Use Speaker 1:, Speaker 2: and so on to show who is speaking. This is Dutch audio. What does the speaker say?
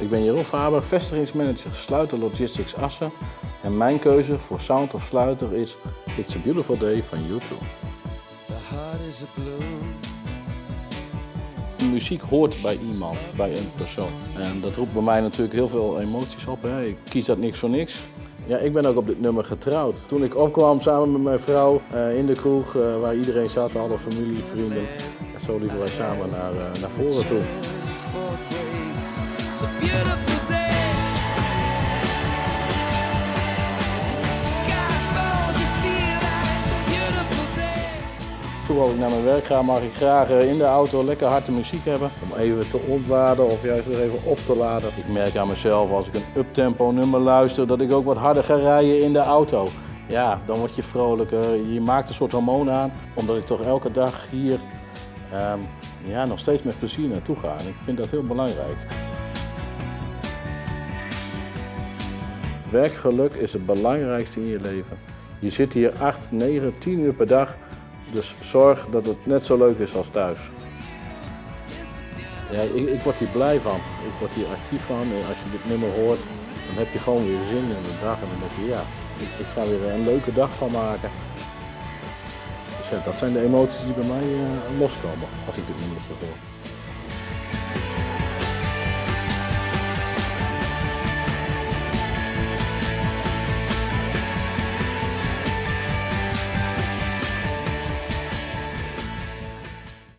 Speaker 1: Ik ben Jeroen Faber, vestigingsmanager Sluiter Logistics Assen. En mijn keuze voor Sound of Sluiter is It's a Beautiful Day van U2. Muziek hoort bij iemand, bij een persoon. En dat roept bij mij natuurlijk heel veel emoties op. Hè. Ik kies dat niks voor niks. Ja, ik ben ook op dit nummer getrouwd. Toen ik opkwam samen met mijn vrouw in de kroeg waar iedereen zat, alle familie, vrienden. En zo liepen wij samen naar voren toe. Voordat ik naar mijn werk ga, mag ik graag in de auto lekker harde muziek hebben. Om even te ontladen of juist weer even op te laden. Ik merk aan mezelf als ik een uptempo nummer luister dat ik ook wat harder ga rijden in de auto. Ja, dan word je vrolijker. Je maakt een soort hormoon aan. Omdat ik toch elke dag hier nog steeds met plezier naartoe ga. En ik vind dat heel belangrijk. Werkgeluk is het belangrijkste in je leven. Je zit hier 8, 9, 10 uur per dag. Dus zorg dat het net zo leuk is als thuis. Ja, ik word hier blij van. Ik word hier actief van. En als je dit nummer hoort, dan heb je gewoon weer zin in de dag. En dan denk je, ja, ik ga weer een leuke dag van maken. Dus ja, dat zijn de emoties die bij mij loskomen als ik dit nummer hoor.